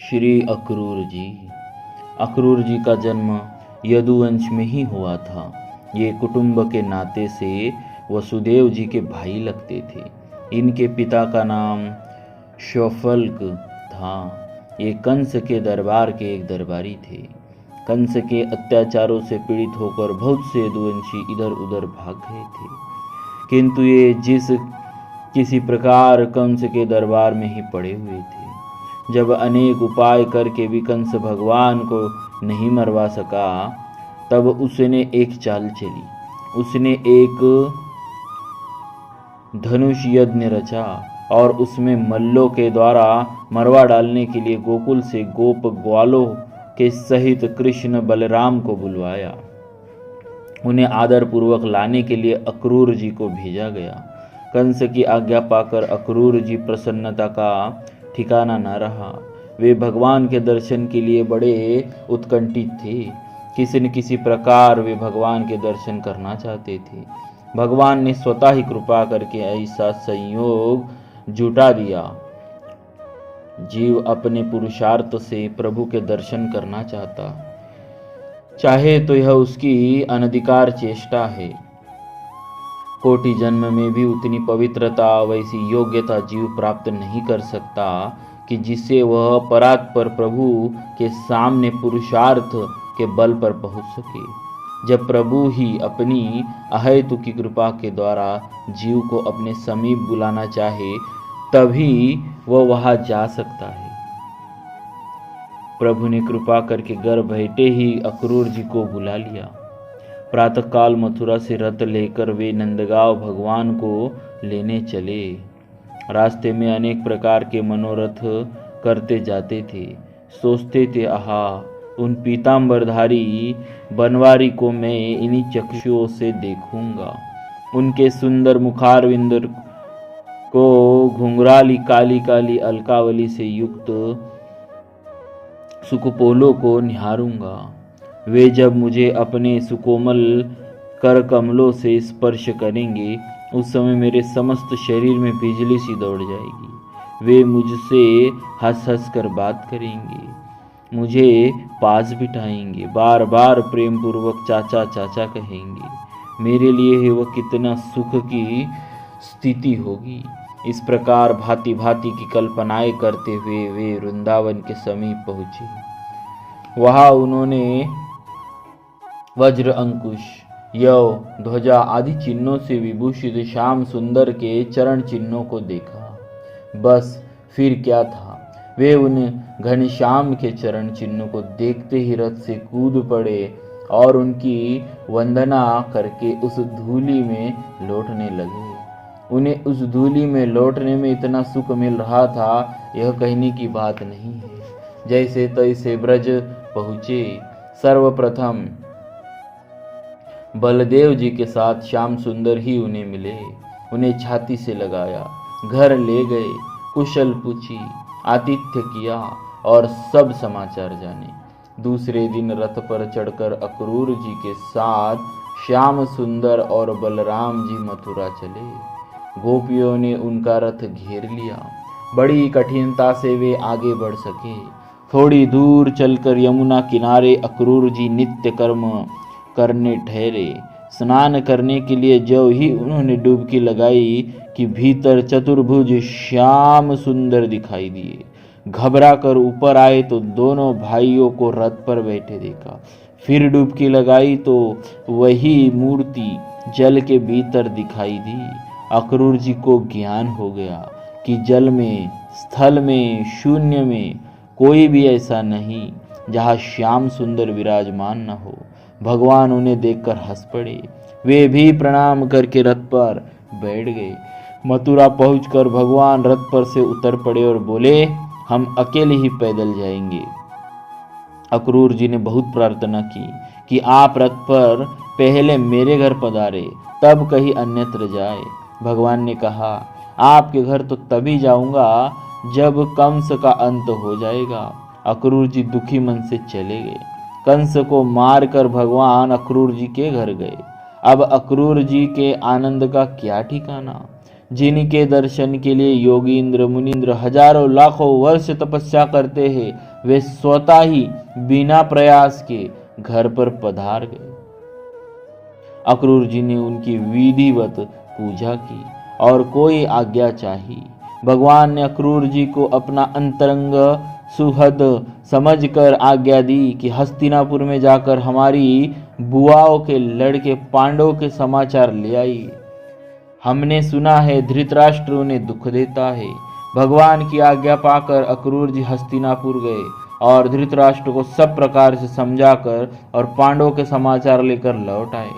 श्री अक्रूर जी। अक्रूर जी का जन्म यदुवंश में ही हुआ था। ये कुटुंब के नाते से वसुदेव जी के भाई लगते थे। इनके पिता का नाम शौफल्क था। ये कंस के दरबार के एक दरबारी थे। कंस के अत्याचारों से पीड़ित होकर बहुत से यदुवंशी इधर उधर भाग गए थे, किंतु ये किसी प्रकार कंस के दरबार में ही पड़े हुए थे। जब अनेक उपाय करके भी कंस भगवान को नहीं मरवा सका, तब उसने एक चाल चली। उसने एक धनुष यज्ञ रचा और उसमें मल्लों के द्वारा मरवा डालने के लिए गोकुल से गोप ग्वालों के सहित कृष्ण बलराम को बुलवाया। उन्हें आदर पूर्वक लाने के लिए अक्रूर जी को भेजा गया। कंस की आज्ञा पाकर अक्रूर जी प्रसन्नता का ठिकाना न रहा। वे भगवान के दर्शन के लिए बड़े उत्कंठित थे। किसी न किसी प्रकार वे भगवान के दर्शन करना चाहते थे। भगवान ने स्वतः ही कृपा करके ऐसा संयोग जुटा दिया। जीव अपने पुरुषार्थ से प्रभु के दर्शन करना चाहता, चाहे तो यह उसकी अनधिकार चेष्टा है। कोटि जन्म में भी उतनी पवित्रता, वैसी योग्यता जीव प्राप्त नहीं कर सकता कि जिससे वह परात्पर प्रभु के सामने पुरुषार्थ के बल पर पहुंच सके। जब प्रभु ही अपनी अहेतु की कृपा के द्वारा जीव को अपने समीप बुलाना चाहे, तभी वह वहां जा सकता है। प्रभु ने कृपा करके घर बैठे ही अक्रूर जी को बुला लिया। प्रातःकाल मथुरा से रथ लेकर वे नंदगांव भगवान को लेने चले। रास्ते में अनेक प्रकार के मनोरथ करते जाते थे। सोचते थे, आहा, उन पीतांबरधारी बनवारी को मैं इन्हीं चक्षुओं से देखूंगा। उनके सुंदर मुखारविंद को घुंघराली काली काली अलकावली से युक्त सुकुपोलों को निहारूंगा। वे जब मुझे अपने सुकोमल कर कमलों से स्पर्श करेंगे, उस समय मेरे समस्त शरीर में बिजली सी दौड़ जाएगी। वे मुझसे हंस हंस कर बात करेंगे, मुझे पास बिठाएंगे, बार बार प्रेम पूर्वक चाचा चाचा कहेंगे। मेरे लिए वह कितना सुख की स्थिति होगी। इस प्रकार भांति भांति की कल्पनाएं करते हुए वे वृंदावन के समीप पहुंचे। वहां उन्होंने वज्र, अंकुश, यव, ध्वजा आदि चिन्हों से विभूषित श्याम सुंदर के चरण चिन्हों को देखा। बस फिर क्या था, वे उन घनश्याम के चरण चिन्हों को देखते ही रथ से कूद पड़े और उनकी वंदना करके उस धूलि में लौटने लगे। उन्हें उस धूलि में लौटने में इतना सुख मिल रहा था, यह कहने की बात नहीं है। जैसे तैसे ब्रज पहुँचे। सर्वप्रथम बलदेव जी के साथ श्याम सुंदर ही उन्हें मिले। उन्हें छाती से लगाया, घर ले गए, कुशल पूछी, आतिथ्य किया और सब समाचार जाने। दूसरे दिन रथ पर चढ़कर अक्रूर जी के साथ श्याम सुंदर और बलराम जी मथुरा चले। गोपियों ने उनका रथ घेर लिया। बड़ी कठिनता से वे आगे बढ़ सके। थोड़ी दूर चलकर यमुना किनारे अक्रूर जी नित्य कर्म करने ठहरे। स्नान करने के लिए जो ही उन्होंने डुबकी लगाई कि भीतर चतुर्भुज श्याम सुंदर दिखाई दिए। घबरा कर ऊपर आए तो दोनों भाइयों को रथ पर बैठे देखा। फिर डुबकी लगाई तो वही मूर्ति जल के भीतर दिखाई दी। अक्रूर जी को ज्ञान हो गया कि जल में, स्थल में, शून्य में कोई भी ऐसा नहीं जहाँ श्याम सुंदर विराजमान न हो। भगवान उन्हें देखकर हंस पड़े। वे भी प्रणाम करके रथ पर बैठ गए। मथुरा पहुंचकर भगवान रथ पर से उतर पड़े और बोले, हम अकेले ही पैदल जाएंगे। अक्रूर जी ने बहुत प्रार्थना की कि आप रथ पर पहले मेरे घर पधारे, तब कहीं अन्यत्र जाए। भगवान ने कहा, आपके घर तो तभी जाऊंगा जब कंस का अंत हो जाएगा। अक्रूर जी दुखी मन से चले गए। कंस को मारकर भगवान अक्रूर जी के घर गए। अब अक्रूर जी के आनंद का क्या ठिकाना। जिनके दर्शन के लिए योगींद्र मुनींद्र हजारों लाखों वर्ष तपस्या करते हैं, वे स्वतः ही बिना प्रयास के घर पर पधार गए। अक्रूर जी ने उनकी विधिवत पूजा की और कोई आज्ञा चाही। भगवान ने अक्रूर जी को अपना अंतरंग सुहृद समझकर आज्ञा दी कि हस्तिनापुर में जाकर हमारी बुआओं के लड़के पांडवों के समाचार ले आइए। हमने सुना है धृतराष्ट्र उन्हें दुख देता है। भगवान की आज्ञा पाकर अक्रूर जी हस्तिनापुर गए और धृतराष्ट्र को सब प्रकार से समझाकर और पांडवों के समाचार लेकर लौट आए।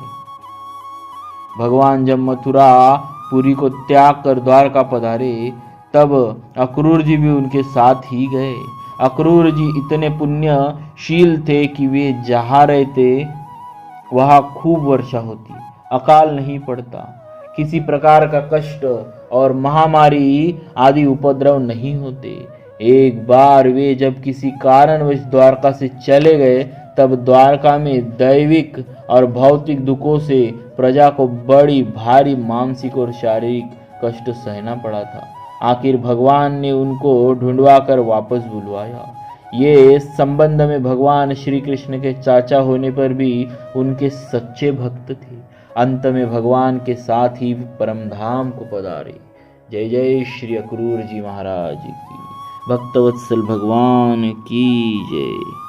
भगवान जब मथुरा पुरी को त्याग कर द्वारका पधारे तब अक्रूर जी भी उनके साथ ही गए। अक्रूर जी इतने पुण्यशील थे कि वे जहाँ रहते वहाँ खूब वर्षा होती, अकाल नहीं पड़ता, किसी प्रकार का कष्ट और महामारी आदि उपद्रव नहीं होते। एक बार वे जब किसी कारणवश द्वारका से चले गए तब द्वारका में दैविक और भौतिक दुखों से प्रजा को बड़ी भारी मानसिक और शारीरिक कष्ट सहना पड़ा था। आखिर भगवान ने उनको ढूंढवा कर वापस बुलवाया। ये संबंध में भगवान श्री कृष्ण के चाचा होने पर भी उनके सच्चे भक्त थे। अंत में भगवान के साथ ही परमधाम को पधारे। जय जय श्री अक्रूर जी महाराज की। भक्तवत्सल भगवान की जय।